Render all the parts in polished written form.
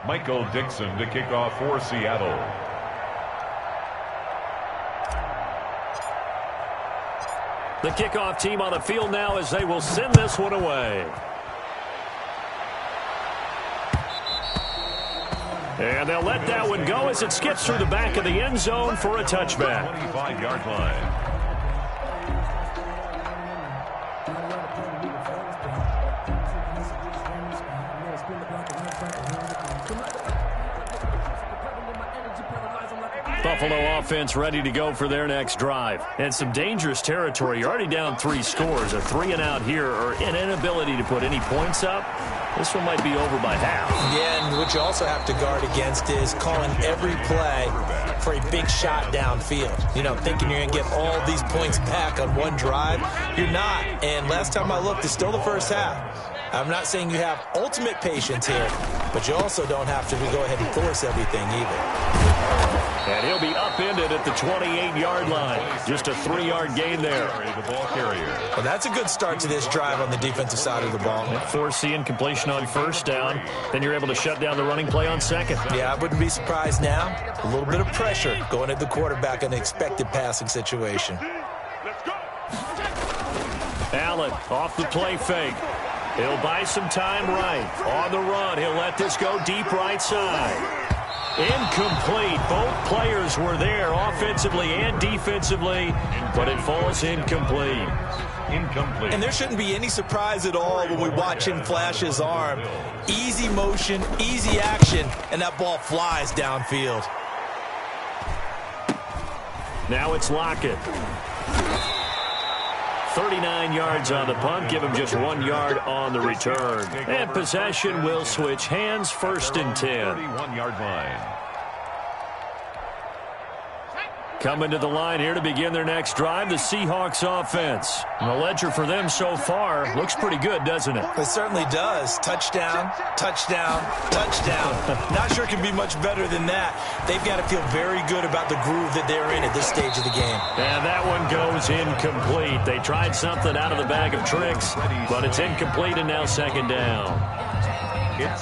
Michael Dixon to kick off for Seattle. The kickoff team on the field now as they will send this one away. And they'll let that one go as it skips through the back of the end zone for a touchback. 25-yard line. Buffalo offense ready to go for their next drive. And some dangerous territory. You're already down 3 scores. A 3-and-out here or an inability to put any points up. This one might be over by half. Yeah, and what you also have to guard against is calling every play for a big shot downfield. You know, thinking you're going to get all these points back on one drive. You're not. And last time I looked, it's still the first half. I'm not saying you have ultimate patience here, but you also don't have to go ahead and force everything either. And he'll be upended at the 28-yard line. Just a 3-yard gain there. The ball carrier. Well, that's a good start to this drive on the defensive side of the ball. Force the incompletion on first down. Then you're able to shut down the running play on second. Yeah, I wouldn't be surprised now. A little bit of pressure going at the quarterback in an expected passing situation. Allen off the play fake. He'll buy some time right. On the run, he'll let this go deep right side. Incomplete. Both players were there offensively and defensively, but it falls incomplete. Incomplete. And there shouldn't be any surprise at all when we watch him flash his arm. Easy motion, easy action, and that ball flies downfield. Now it's Lockett. 39 yards on the punt. Give him just 1 yard on the return. And possession will switch hands, 1st and 10. 31-yard line. Coming to the line here to begin their next drive, the Seahawks offense. And the ledger for them so far looks pretty good, doesn't it? It certainly does. Touchdown, touchdown, touchdown. Not sure it can be much better than that. They've got to feel very good about the groove that they're in at this stage of the game. And that one goes incomplete. They tried something out of the bag of tricks, but it's incomplete and now 2nd down.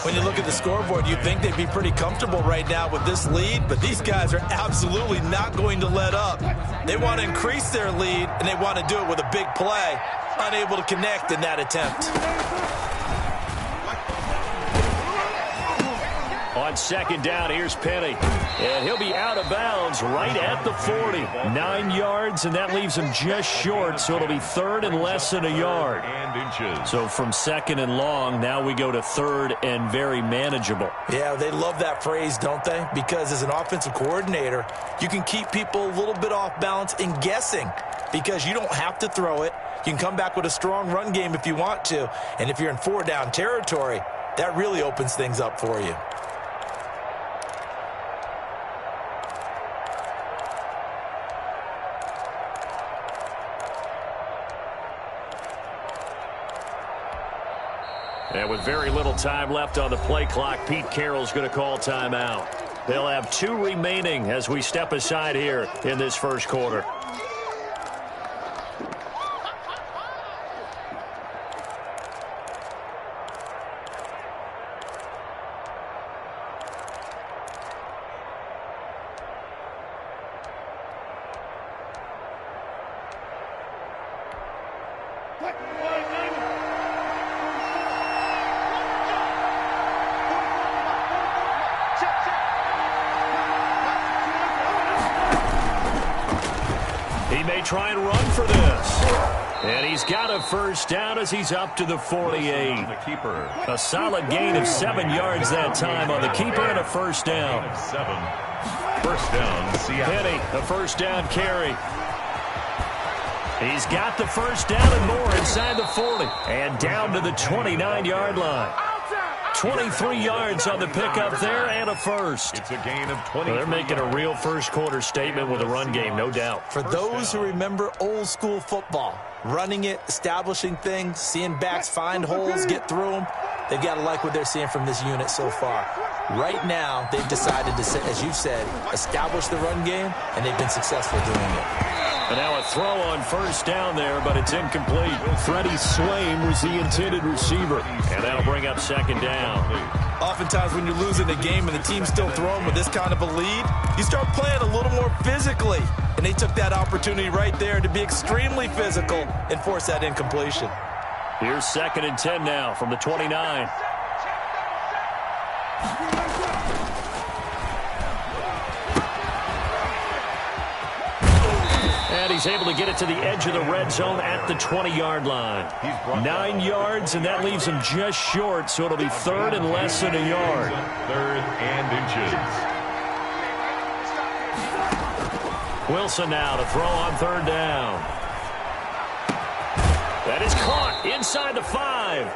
When you look at the scoreboard, you'd think they'd be pretty comfortable right now with this lead, but these guys are absolutely not going to let up. They want to increase their lead, and they want to do it with a big play. Unable to connect in that attempt. On 2nd down, here's Penny. And he'll be out of bounds right at the 40. 9 yards, and that leaves him just short, so it'll be 3rd and less than a yard. So from 2nd and long, now we go to 3rd and very manageable. Yeah, they love that phrase, don't they? Because as an offensive coordinator, you can keep people a little bit off balance and guessing because you don't have to throw it. You can come back with a strong run game if you want to. And if you're in 4-down territory, that really opens things up for you. And with very little time left on the play clock, Pete Carroll's going to call timeout. They'll have 2 remaining as we step aside here in this first quarter. Try and run for this. And he's got a first down as he's up to the 48. A solid gain of 7 yards that time on the keeper and a first down. 7. First down, Seattle. Penny, a first down carry. He's got the first down and more inside the 40. And down to the 29-yard line. 23 yards on the pickup there and a first. It's a gain of 20. They're making a real first quarter statement with a run game, no doubt. For those who remember old school football, running it, establishing things, seeing backs find holes, get through them, they've got to like what they're seeing from this unit so far. Right now, they've decided to, as you said, establish the run game, and they've been successful doing it. And now a throw on first down there, but it's incomplete. Freddie Swain was the intended receiver. And that'll bring up second down. Oftentimes when you're losing a game and the team's still throwing with this kind of a lead, you start playing a little more physically. And they took that opportunity right there to be extremely physical and force that incompletion. Here's 2nd and 10 now from the 29. And he's able to get it to the edge of the red zone at the 20-yard line. 9 yards, and that leaves him just short, so it'll be 3rd and less than a yard. 3rd and inches. Wilson now to throw on 3rd down. That is caught inside the 5.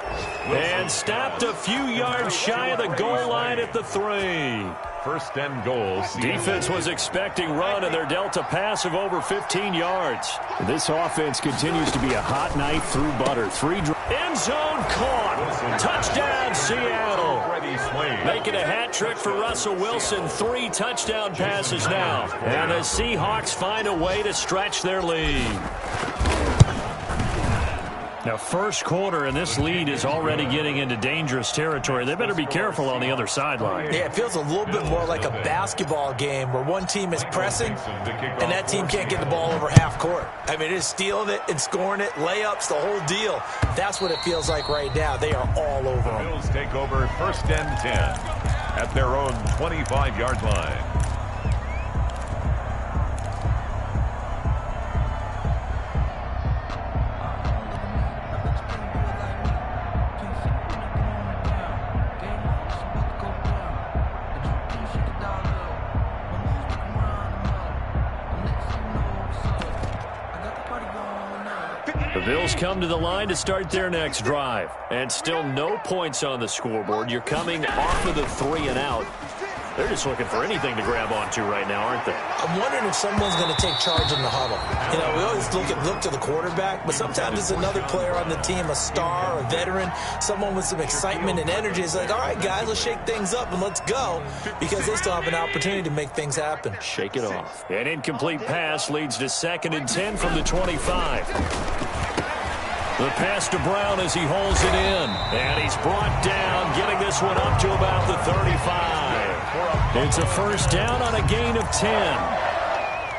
And stopped a few yards shy of the goal line at the 3. 1st and goal. Defense was expecting run, and they're dealt a pass of over 15 yards. This offense continues to be a hot knife through butter. End zone caught. Touchdown, Seattle. Making a hat trick for Russell Wilson. 3 touchdown passes now. And the Seahawks find a way to stretch their lead. Now, first quarter, and this lead is already getting into dangerous territory. They better be careful on the other sideline. Yeah, it feels a little bit more like a basketball game where one team is pressing and that team can't get the ball over half court. I mean, it is stealing it and scoring it, layups, the whole deal. That's what it feels like right now. They are all over them. Bills take over 1st and 10 at their own 25-yard line. The Bills come to the line to start their next drive. And still no points on the scoreboard. You're coming off of the 3 and out. They're just looking for anything to grab onto right now, aren't they? I'm wondering if someone's going to take charge in the huddle. You know, we always look to the quarterback, but sometimes it's another player on the team, a star, a veteran, someone with some excitement and energy. It's like, all right, guys, let's shake things up and let's go, because they still have an opportunity to make things happen. Shake it off. An incomplete pass leads to 2nd and 10 from the 25. The pass to Brown as he holds it in. And he's brought down, getting this one up to about the 35. It's a first down on a gain of 10.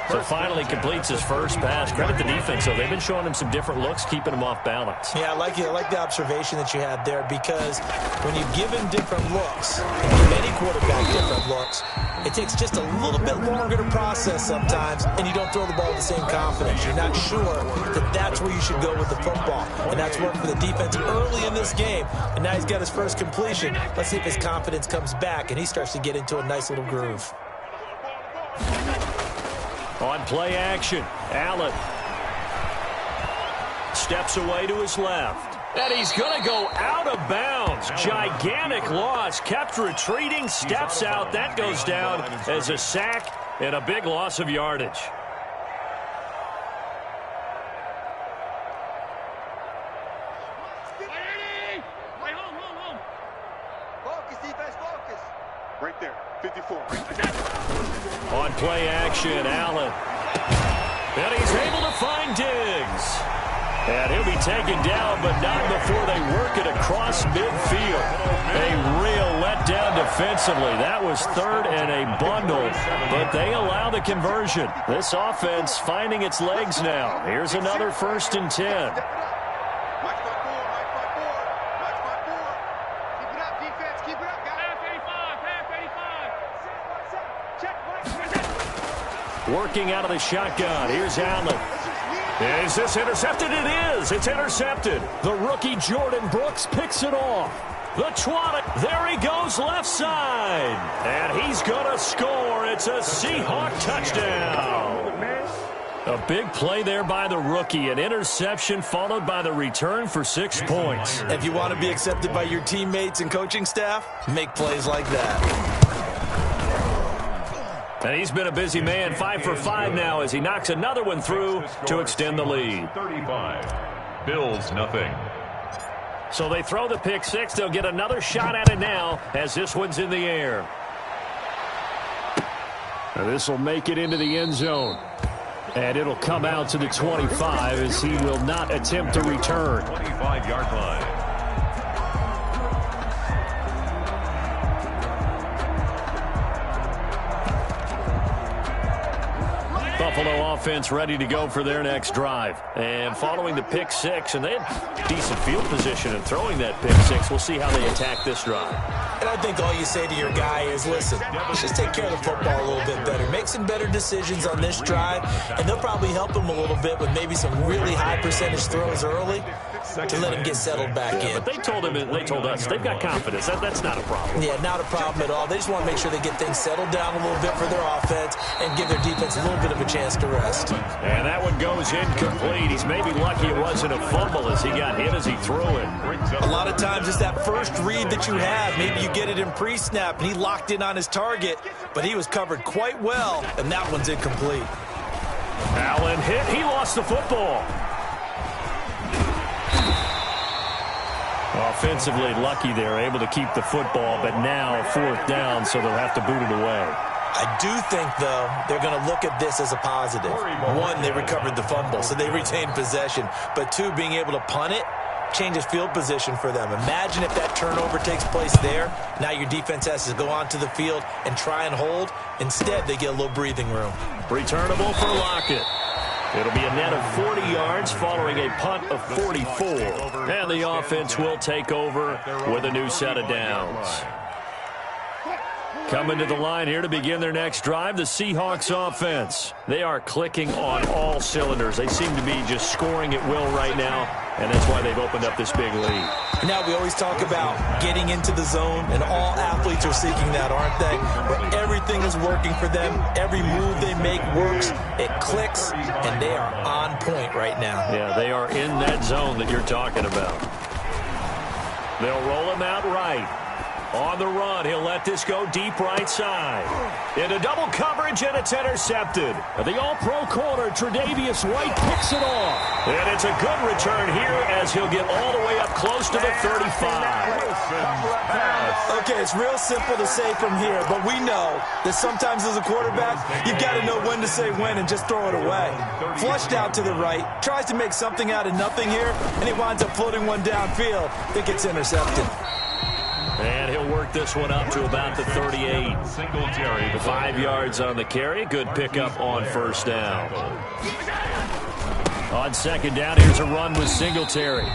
So finally completes his first pass. Credit the defense, though. They've been showing him some different looks, keeping him off balance. Yeah, I like the observation that you had there, because when you give him different looks, and give any quarterback different looks, it takes just a little bit longer to process sometimes, and you don't throw the ball with the same confidence. You're not sure that that's where you should go with the football. And that's worked for the defense early in this game. And now he's got his first completion. Let's see if his confidence comes back, and he starts to get into a nice little groove. On play action, Allen steps away to his left. And he's going to go out of bounds. Gigantic loss. Kept retreating, steps out. That goes down as a sack and a big loss of yardage. Focus, defense, focus. Right there, 54. On play action, Allen. And he's able to find Diggs. And he'll be taken down, but not before they work it across midfield. A real letdown defensively. That was 3rd and a bundle, but they allow the conversion. This offense finding its legs now. Here's another 1st and 10. Working out of the shotgun. Here's Allen. Is this intercepted? It is. It's intercepted. The rookie Jordan Brooks picks it off. The 20. There he goes left side. And he's going to score. It's a Seahawk touchdown. A big play there by the rookie. An interception followed by the return for 6 points. If you want to be accepted by your teammates and coaching staff, make plays like that. And he's been a busy man, 5 for 5 now as he knocks another one through to extend the lead. 35. Bills nothing. So they throw the pick six. They'll get another shot at it now as this one's in the air. And this will make it into the end zone. And it'll come out to the 25 as he will not attempt to return. 25-yard line. Buffalo offense ready to go for their next drive. And following the pick six, and they had decent field position in throwing that pick six. We'll see how they attack this drive. And I think all you say to your guy is, listen, let's just take care of the football a little bit better. Make some better decisions on this drive, and they'll probably help him a little bit with maybe some really high percentage throws early to let him get settled back in. But they told us they've got confidence. That's not a problem. Yeah, not a problem at all. They just want to make sure they get things settled down a little bit for their offense and give their defense a little bit of a chance to rest. And that one goes incomplete. He's maybe lucky it wasn't a fumble as he got hit as he threw it. A lot of times it's that first read that you have. Maybe you get it in pre-snap and he locked in on his target, but he was covered quite well, and that one's incomplete. Allen hit. He lost the football. Offensively lucky they're able to keep the football, but now fourth down, so they'll have to boot it away. I do think, though, they're going to look at this as a positive. One, they recovered the fumble, so they retained possession. But two, being able to punt it changes field position for them. Imagine if that turnover takes place there. Now your defense has to go onto the field and try and hold. Instead, they get a little breathing room. Returnable for Lockett. It'll be a net of 40 yards following a punt of 44. And the offense will take over with a new set of downs. Coming to the line here to begin their next drive, the Seahawks offense. They are clicking on all cylinders. They seem to be just scoring at will right now, and that's why they've opened up this big lead. Now we always talk about getting into the zone, and all athletes are seeking that, aren't they? Where everything is working for them. Every move they make works. It clicks, and they are on point right now. Yeah, they are in that zone that you're talking about. They'll roll him out right. On the run, he'll let this go deep right side. Into double coverage, and it's intercepted. The all-pro corner, Tre'Davious White, picks it off. And it's a good return here as he'll get all the way up close to the 35. Okay, it's real simple to say from here, but we know that sometimes as a quarterback, you've got to know when to say when and just throw it away. Flushed out to the right, tries to make something out of nothing here, and he winds up floating one downfield that gets intercepted. And he'll work this one up to about the 38. 5 yards on the carry. Good pickup on first down. On second down, here's a run with Singletary.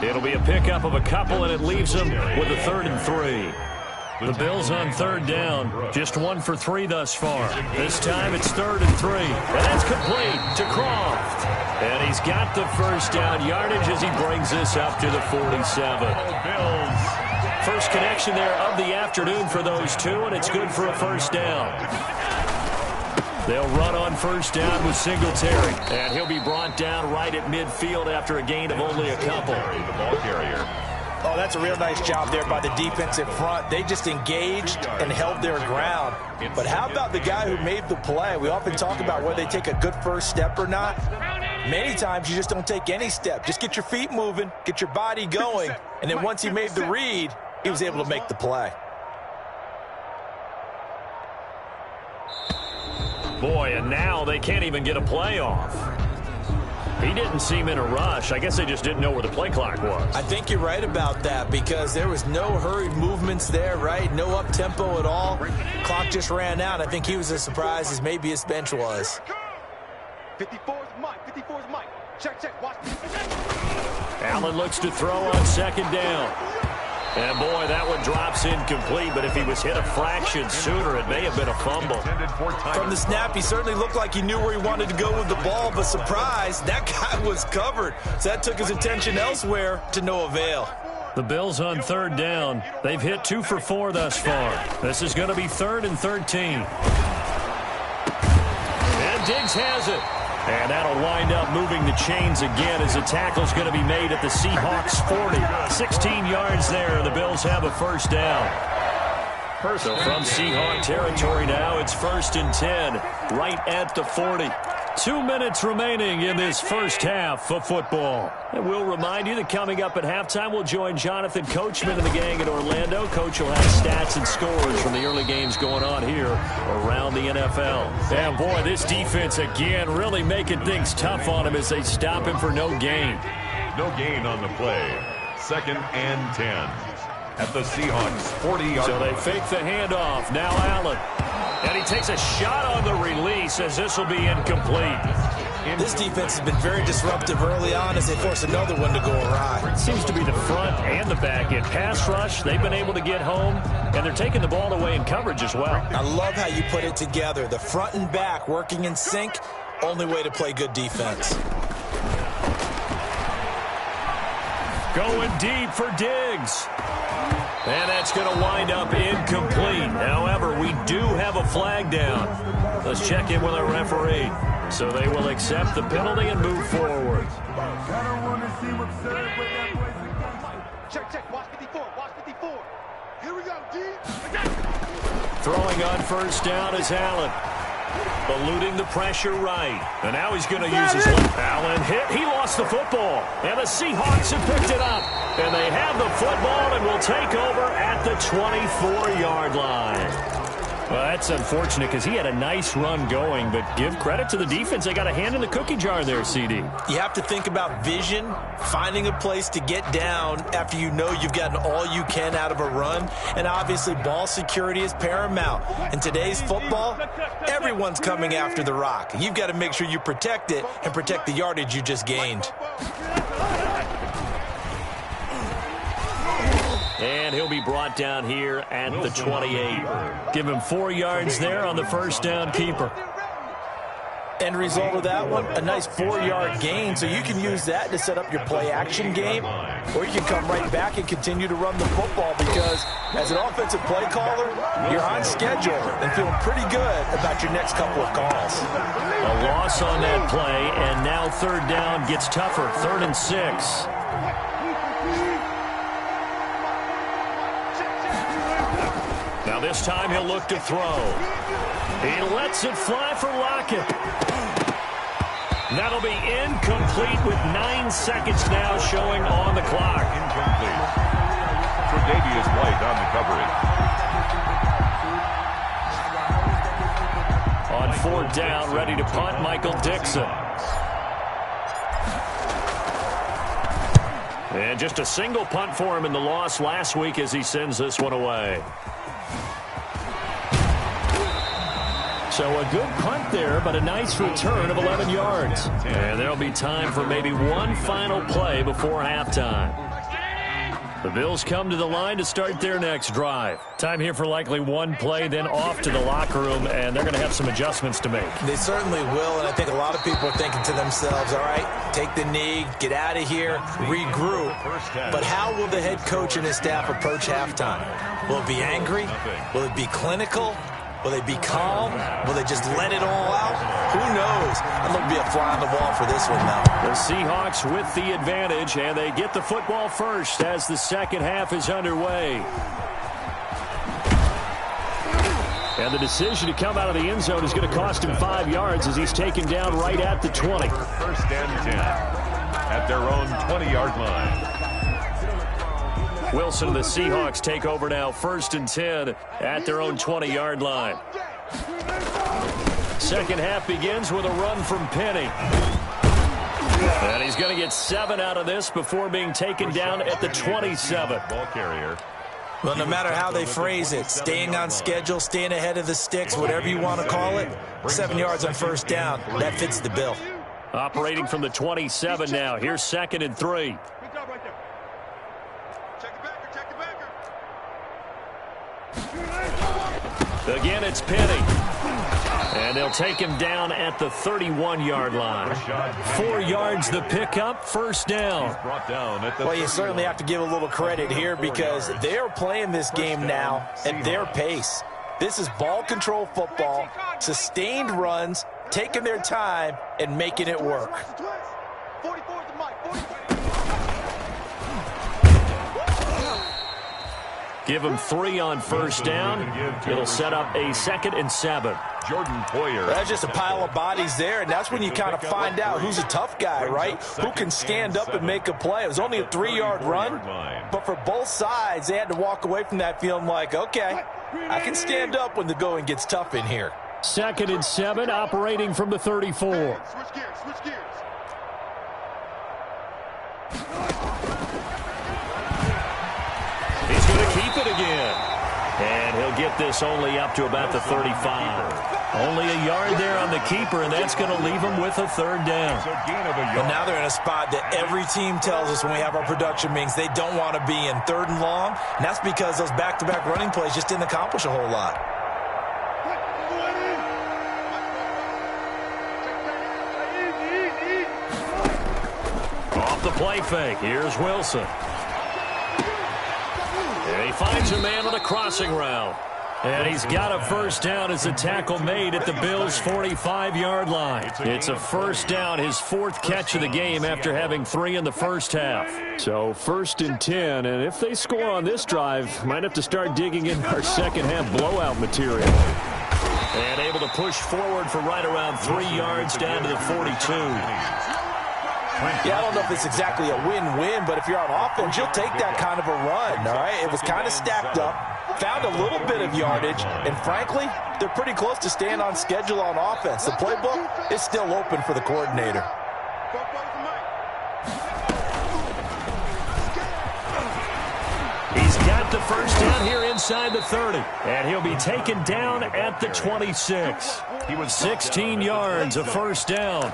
It'll be a pickup of a couple, and it leaves them with a 3rd and 3. The Bills on third down. Just 1 for 3 thus far. This time it's 3rd and 3. And that's complete to Croft. And he's got the first down yardage as he brings this up to the 47. Bills. First connection there of the afternoon for those two, and it's good for a first down. They'll run on first down with Singletary, and he'll be brought down right at midfield after a gain of only a couple. The ball carrier. Oh, that's a real nice job there by the defensive front. They just engaged and held their ground. But how about the guy who made the play? We often talk about whether they take a good first step or not. Many times you just don't take any step. Just get your feet moving, get your body going, and then once he made the read, he was able to make the play. Boy, and now they can't even get a play off. He didn't seem in a rush. I guess they just didn't know where the play clock was. I think you're right about that because there was no hurried movements there, right? No up-tempo at all. Clock just ran out. I think he was as surprised as maybe his bench was. 54's Mike. 54's Mike. Check. Watch. Allen looks to throw on second down. And, boy, that one drops incomplete, but if he was hit a fraction sooner, it may have been a fumble. From the snap, he certainly looked like he knew where he wanted to go with the ball, but surprise, that guy was covered. So that took his attention elsewhere to no avail. The Bills on third down. They've hit 2 for 4 thus far. This is going to be 3rd and 13. And Diggs has it. And that'll wind up moving the chains again as the tackle's going to be made at the Seahawks 40. 16 yards there. The Bills have a first down. So from Seahawk territory now, it's 1st and 10, right at the 40. 2 minutes remaining in this first half of football. And we'll remind you that coming up at halftime, we'll join Jonathan Coachman and the gang in Orlando. Coach will have stats and scores from the early games going on here around the NFL. And boy, this defense again really making things tough on him as they stop him for no gain. No gain on the play. 2nd and 10 at the Seahawks 40-yard. So they fake the handoff. Now Allen. And he takes a shot on the release as this will be incomplete. This defense has been very disruptive early on as they force another one to go awry. It seems to be the front and the back end. Pass rush, they've been able to get home, and they're taking the ball away in coverage as well. I love how you put it together. The front and back working in sync, only way to play good defense. Going deep for Diggs. And that's going to wind up incomplete. However, we do have a flag down. Let's check in with our referee. So they will accept the penalty and move forward. Check. Watch 54. Watch 54. Here we go, D. Throwing on first down is Allen. Eluding the pressure right. And now he's going to use his left. Allen hit. He lost the football. And the Seahawks have picked it up. And they have the football and will take over at the 24-yard line. Well, that's unfortunate because he had a nice run going, but give credit to the defense. They got a hand in the cookie jar there, CD. You have to think about vision, finding a place to get down after you know you've gotten all you can out of a run, and obviously ball security is paramount. In today's football, everyone's coming after the rock. You've got to make sure you protect it and protect the yardage you just gained. And he'll be brought down here at the 28. Give him 4 yards there on the first down keeper. End result of that one, a nice 4-yard gain, so you can use that to set up your play-action game, or you can come right back and continue to run the football because as an offensive play caller, you're on schedule and feeling pretty good about your next couple of calls. A loss on that play, and now third down gets tougher, 3rd and 6. Now this time he'll look to throw. He lets it fly for Lockett. That'll be incomplete with 9 seconds now showing on the clock. Incomplete. Tre'Davious White on the coverage. On 4th down, ready to punt, Michael Dixon. And just a single punt for him in the loss last week as he sends this one away. So a good punt there, but a nice return of 11 yards. And there'll be time for maybe one final play before halftime. The Bills come to the line to start their next drive. Time here for likely one play, then off to the locker room, and they're going to have some adjustments to make. They certainly will, and I think a lot of people are thinking to themselves, all right, take the knee, get out of here, regroup. But how will the head coach and his staff approach halftime? Will it be angry? Will it be clinical? Will they be calm? Will they just let it all out? Who knows? I'd love to be a fly on the wall for this one, though. The Seahawks with the advantage, and they get the football first as the second half is underway. And the decision to come out of the end zone is going to cost him 5 yards as he's taken down right at the 20. 1st and 10 at their own 20-yard line. Wilson and the Seahawks take over now, 1st and 10 at their own 20-yard line. Second half begins with a run from Penny. And he's going to get 7 out of this before being taken down at the 27. Ball carrier. Well, no matter how they phrase it, staying on schedule, staying ahead of the sticks, whatever you want to call it, 7 yards on first down, that fits the bill. Operating from the 27 now. Here's 2nd and 3. Again, it's Penny. And they'll take him down at the 31-yard line. 4 yards the pickup, first down. Well, you certainly have to give a little credit here because they're playing this game now at their pace. This is ball control football, sustained runs, taking their time, and making it work. Give him 3 on first down. It'll set up a 2nd and 7. Jordan Poyer. That's just a pile of bodies there, and that's when you kind of find out who's a tough guy, right? Who can stand up and make a play. It was only a 3-yard run, but for both sides, they had to walk away from that feeling like, okay, I can stand up when the going gets tough in here. 2nd and 7, operating from the 34. Switch gears, switch gears. He's going to keep it again. And he'll get this only up to about the 35. Only a yard there on the keeper, and that's going to leave him with a 3rd down. Well, now they're in a spot that every team tells us when we have our production meetings they don't want to be in 3rd and long, and that's because those back-to-back running plays just didn't accomplish a whole lot. Off the play fake, here's Wilson. And he finds a man on the crossing route. And he's got a 1st down as the tackle made at the Bills' 45-yard line. It's a 1st down, his 4th catch of the game after having 3 in the first half. So 1st and 10, and if they score on this drive, might have to start digging in our second-half blowout material. And able to push forward for right around 3 yards down to the 42. Yeah, I don't know if it's exactly a win-win, but if you're on offense, you'll take that kind of a run, all right? It was kind of stacked up, found a little bit of yardage, and frankly, they're pretty close to staying on schedule on offense. The playbook is still open for the coordinator. He's got the 1st down here inside the 30, and he'll be taken down at the 26. He was 16 yards, a 1st down.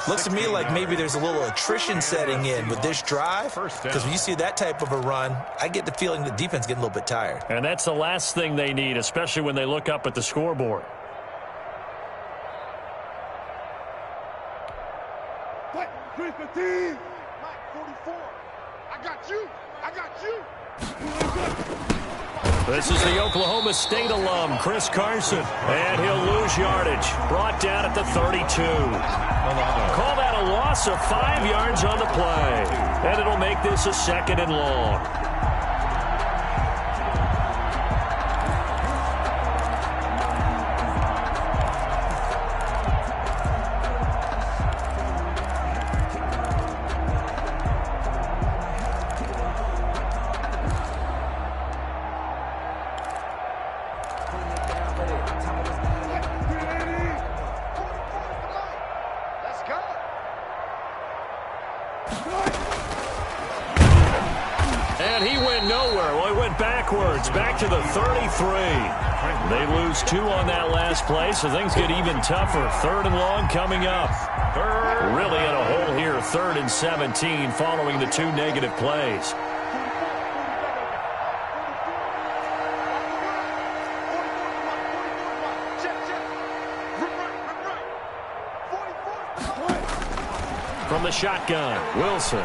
Looks to me like maybe there's a little attrition setting in with this drive, because when you see that type of a run, I get the feeling the defense getting a little bit tired. And that's the last thing they need, especially when they look up at the scoreboard. What? 315. Mike, 44. I got you. I got you. This is the Oklahoma State alum, Chris Carson, and he'll lose yardage. Brought down at the 32. Call that a loss of 5 yards on the play, and it'll make this a 2nd and long. And he went nowhere. Well, he went backwards, back to the 33. They lose 2 on that last play, so things get even tougher. 3rd and long coming up. Really in a hole here, 3rd and 17 following the 2 negative plays. From the shotgun, Wilson.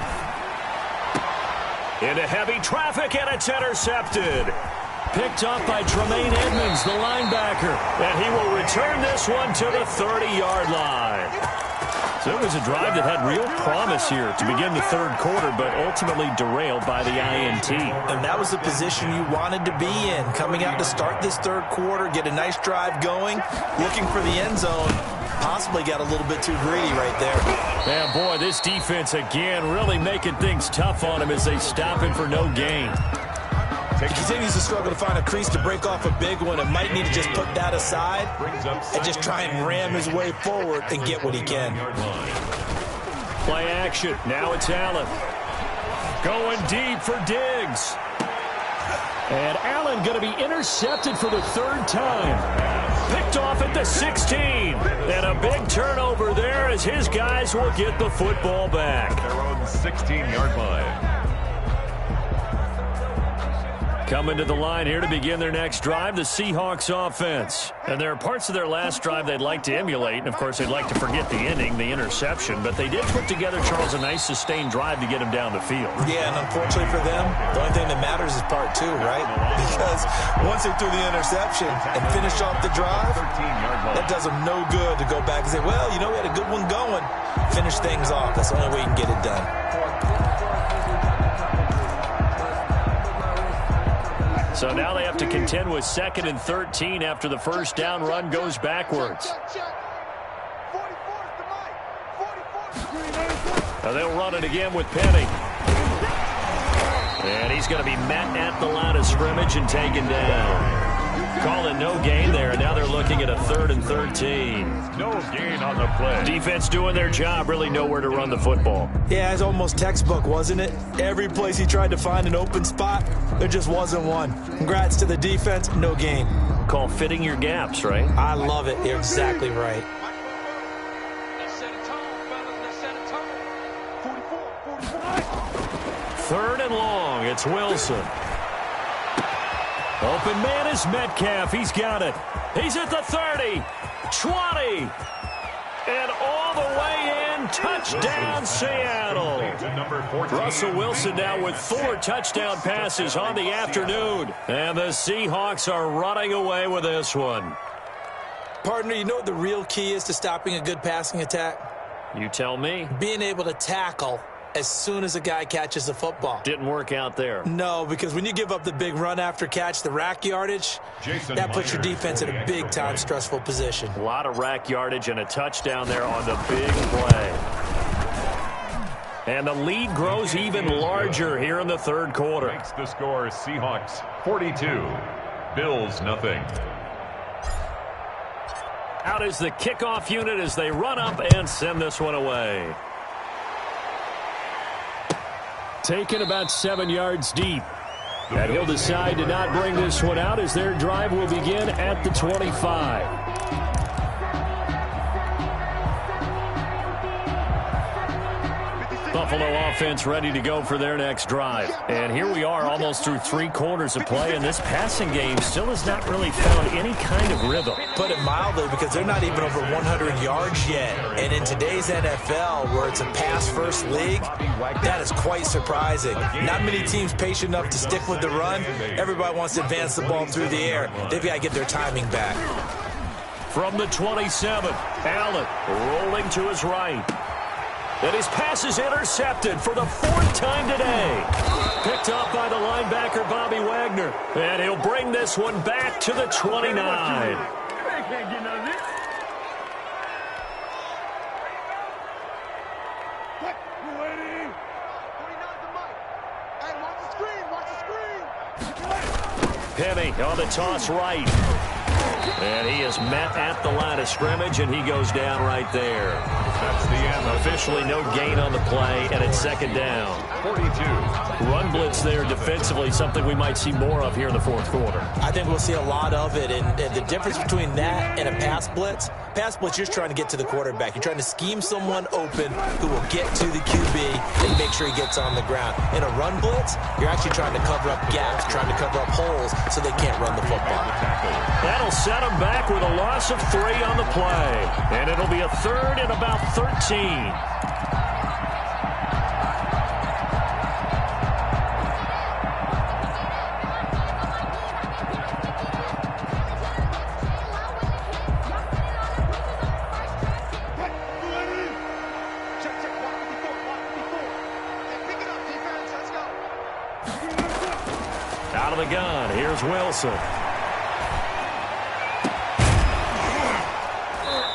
Into heavy traffic, and it's intercepted. Picked up by Tremaine Edmonds, the linebacker. And he will return this one to the 30-yard line. So it was a drive that had real promise here to begin the 3rd quarter, but ultimately derailed by the INT. And that was the position you wanted to be in, coming out to start this 3rd quarter, get a nice drive going, looking for the end zone. Possibly got a little bit too greedy right there. Man, boy, this defense again really making things tough on him as they stop him for no gain. He continues to struggle to find a crease to break off a big one and might need to just put that aside and just try and ram his way forward and get what he can. Play action. Now it's Allen. Going deep for Diggs. And Allen going to be intercepted for the 3rd time. Picked off at the 16. And a big turnover there as his guys will get the football back. Their own 16-yard line. Coming to the line here to begin their next drive, the Seahawks offense. And there are parts of their last drive they'd like to emulate. And, of course, they'd like to forget the ending, the interception. But they did put together, Charles, a nice sustained drive to get him down the field. Yeah, and unfortunately for them, the only thing that matters is part 2, right? Because once they threw the interception and finished off the drive, that does them no good to go back and say, well, you know, we had a good one going. Finish things off. That's the only way you can get it done. So now they have to contend with 2nd and 13 after the first down run goes backwards. Now they'll run it again with Penny. And he's going to be met at the line of scrimmage and taken down. Calling no gain there, and now they're looking at a 3rd and 13. No gain on the play. Defense doing their job, really nowhere to run the football. Yeah, it's almost textbook, wasn't it? Every place he tried to find an open spot, there just wasn't one. Congrats to the defense, no gain. Call fitting your gaps, right? I love it. You're exactly right. Third and long, it's Wilson. Open man is Metcalf. He's got it. He's at the 30, 20, and all the way in. Touchdown, Seattle. Russell Wilson now with 4 touchdown passes on the afternoon. And the Seahawks are running away with this one. Partner, you know what the real key is to stopping a good passing attack? You tell me. Being able to tackle as soon as a guy catches the football. Didn't work out there. No, because when you give up the big run after catch, the rack yardage, that puts your defense in a big-time stressful position. A lot of rack yardage and a touchdown there on the big play. And the lead grows even larger here in the 3rd quarter. Makes the score Seahawks 42, Bills nothing. Out is the kickoff unit as they run up and send this one away. Taken about 7 yards deep. And he'll decide to not bring this one out as their drive will begin at the 25. Buffalo offense ready to go for their next drive. And here we are almost through 3 quarters of play, and this passing game still has not really found any kind of rhythm. Put it mildly, because they're not even over 100 yards yet. And in today's NFL, where it's a pass-first league, that is quite surprising. Not many teams patient enough to stick with the run. Everybody wants to advance the ball through the air. They've got to get their timing back. From the 27, Allen rolling to his right. And his pass is intercepted for the 4th time today. Picked up by the linebacker, Bobby Wagner. And he'll bring this one back to the 29. Penny on the toss right. And he is met at the line of scrimmage, and he goes down right there. That's the end. Officially no gain on the play, and it's 2nd down. 42. Run blitz there defensively, something we might see more of here in the 4th quarter. I think we'll see a lot of it, and the difference between that and a pass blitz, you're just trying to get to the quarterback. You're trying to scheme someone open who will get to the QB and make sure he gets on the ground. In a run blitz, you're actually trying to cover up gaps, trying to cover up holes so they can't run the football. That'll set them back with a loss of 3 on the play. And it'll be a 3rd and about 13. Out of the gun, here's Wilson.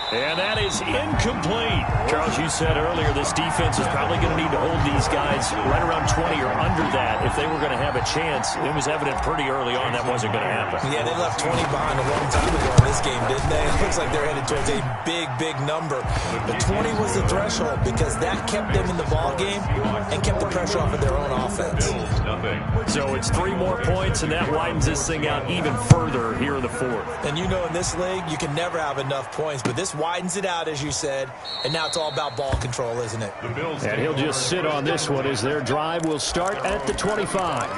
And that is incomplete. Charles, you said earlier this defense is probably going to need to hold these guys right around 20 or under that if they were going to have a chance. It was evident pretty early on that wasn't going to happen. Yeah, they left 20 behind a long time ago in this game, didn't they? It looks like they're headed towards a big, big number. But 20 was the threshold because that kept them in the ball game and kept the pressure off of their own offense. So it's 3 more points, and that widens this thing out even further here in the 4th. And you know in this league, you can never have enough points, but this widens it out, as you said, and now it's all about ball control, isn't it? And he'll just sit on this one as their drive will start at the 25.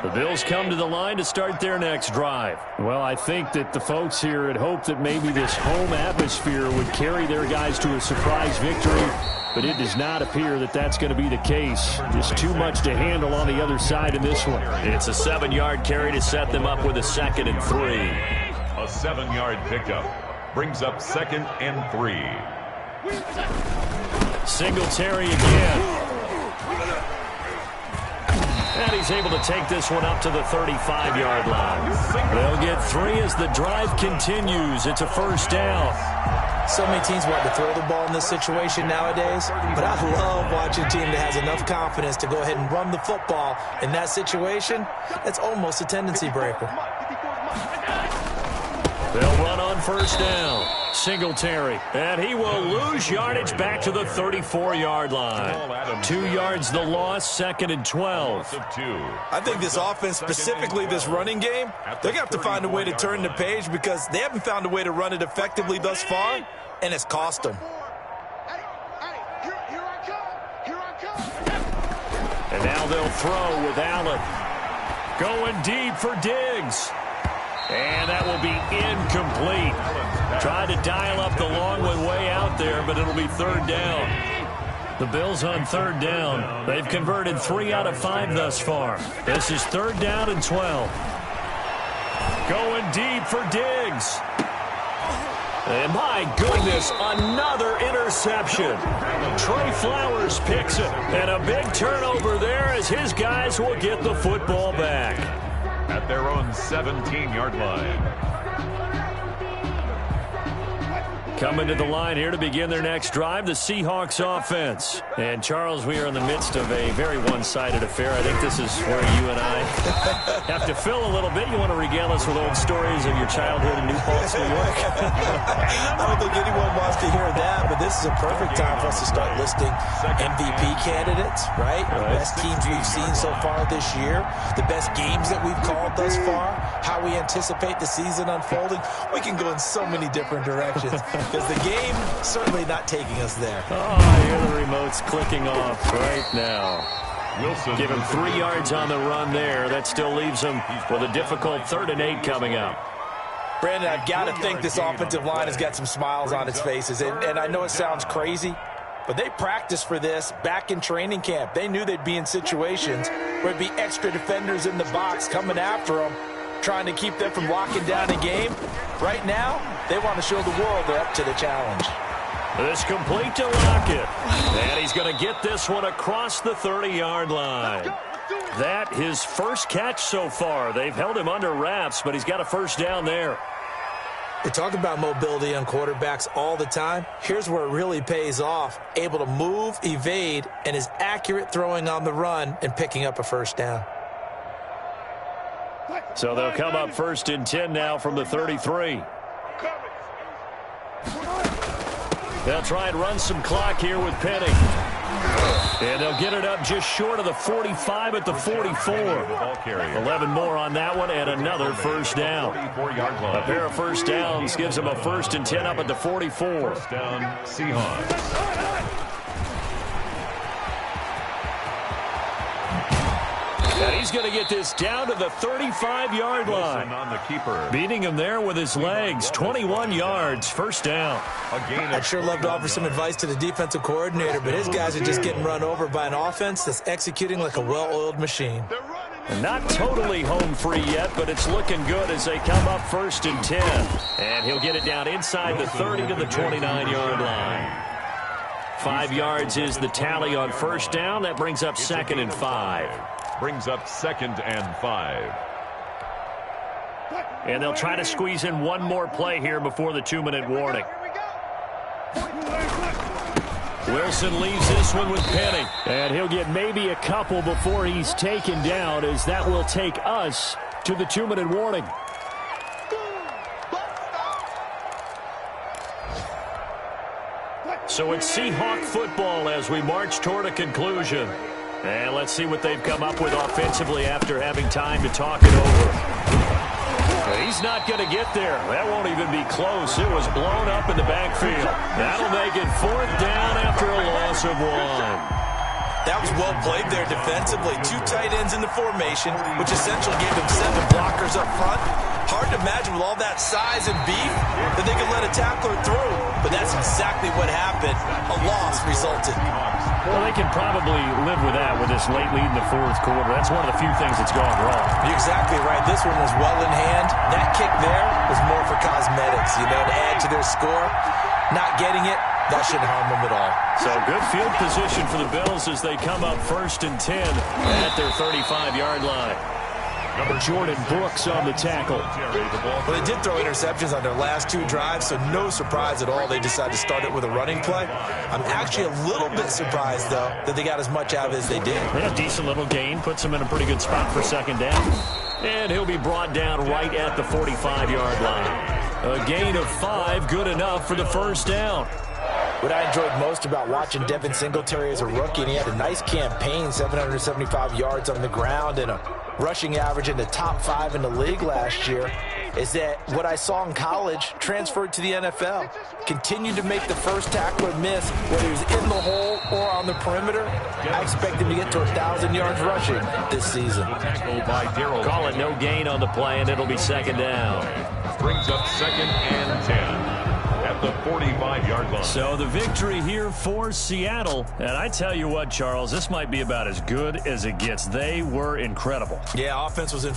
The Bills come to the line to start their next drive. Well, I think that the folks here had hoped that maybe this home atmosphere would carry their guys to a surprise victory, but it does not appear that that's going to be the case. Just too much to handle on the other side in this one. It's a 7-yard carry to set them up with a 2nd and 3. A 7-yard pickup brings up 2nd and 3. Singletary again. And he's able to take this one up to the 35-yard line. They'll get 3 as the drive continues. It's a first down. So many teams want to throw the ball in this situation nowadays, but I love watching a team that has enough confidence to go ahead and run the football in that situation. That's almost a tendency breaker. They'll run on first down. Singletary. And he will lose yardage back to the 34-yard line. 2 yards the loss, 2nd and 12. I think this offense, specifically this running game, they're going to have to find a way to turn the page because they haven't found a way to run it effectively thus far, and it's cost them. And now they'll throw with Allen. Going deep for Diggs. And that will be incomplete. Tried to dial up the long one way out there, but it'll be 3rd down. The Bills on 3rd down. They've converted 3 out of 5 thus far. This is 3rd down and 12. Going deep for Diggs. And my goodness, another interception. Trey Flowers picks it. And a big turnover there as his guys will get the football back. At their own 17-yard line. Coming to the line here to begin their next drive, the Seahawks offense. And, Charles, we are in the midst of a very one-sided affair. I think this is where you and I have to fill a little bit. You want to regale us with old stories of your childhood in New Paltz, New York? I don't think anyone wants to hear that, but this is a perfect time for us to start listing MVP candidates, right? The best teams we've seen so far this year, the best games that we've called thus far, how we anticipate the season unfolding. We can go in so many different directions. Because the game certainly not taking us there. Oh, I hear the remotes clicking off right now. Wilson. Give him 3 yards on the run there. That still leaves him with a difficult 3rd and 8 coming up. Brandon, I've got to think this offensive line has got some smiles on its faces. And I know it sounds crazy, but they practiced for this back in training camp. They knew they'd be in situations where there'd be extra defenders in the box coming after them, trying to keep them from locking down a game. Right now, they want to show the world they're up to the challenge. This complete to Lockett. And he's going to get this one across the 30-yard line. That his first catch so far. They've held him under wraps, but he's got a first down there. They talk about mobility on quarterbacks all the time. Here's where it really pays off. Able to move, evade, and is accurate throwing on the run and picking up a first down. So they'll come up 1st and 10 now from the 33. They'll try and run some clock here with Penny. And they'll get it up just short of the 45 at the 44. 11 more on that one and another first down. A pair of first downs gives them a 1st and 10 up at the 44. First down, Seahawks. And he's going to get this down to the 35-yard line. On the keeper. Beating him there with his legs. 21 yards, first down. I'd sure love to offer some advice to the defensive coordinator, but his guys are just getting run over by an offense that's executing like a well-oiled machine. Not totally home free yet, but it's looking good as they come up 1st and 10. And he'll get it down inside the 30 to the 29-yard line. 5 yards is the tally on first down. That brings up 2nd and 5. Brings up 2nd and 5. And they'll try to squeeze in one more play here before the 2-minute warning. Wilson leaves this one with Penny. And he'll get maybe a couple before he's taken down, as that will take us to the 2-minute warning. So it's Seahawk football as we march toward a conclusion. And let's see what they've come up with offensively after having time to talk it over. He's not going to get there. That won't even be close. It was blown up in the backfield. That'll make it 4th down after a loss of 1. That was well played there defensively. 2 tight ends in the formation, which essentially gave them 7 blockers up front. Hard to imagine with all that size and beef that they could let a tackler through. But that's exactly what happened. A loss resulted. Well, they can probably live with that with this late lead in the 4th quarter. That's one of the few things that's gone wrong. You're exactly right. This one was well in hand. That kick there was more for cosmetics, to add to their score. Not getting it That shouldn't harm them at all. So good field position for the Bills as they come up 1st and 10 at their 35-yard line. Jordan Brooks on the tackle. Well, they did throw interceptions on their last 2 drives, so no surprise at all they decided to start it with a running play. I'm actually a little bit surprised, though, that they got as much out of it as they did. Yeah, decent little gain. Puts them in a pretty good spot for 2nd down. And he'll be brought down right at the 45-yard line. A gain of 5, good enough for the 1st down. What I enjoyed most about watching Devin Singletary as a rookie, and he had a nice campaign, 775 yards on the ground and a rushing average in the top 5 in the league last year, is that what I saw in college transferred to the NFL. Continued to make the first tackler miss, whether he was in the hole or on the perimeter. I expect him to get to 1,000 yards rushing this season. Call it no gain on the play, and it'll be 2nd down. Brings up 2nd and 10. At the 45-yard line. So the victory here for Seattle. And I tell you what, Charles, this might be about as good as it gets. They were incredible. Yeah, offense was in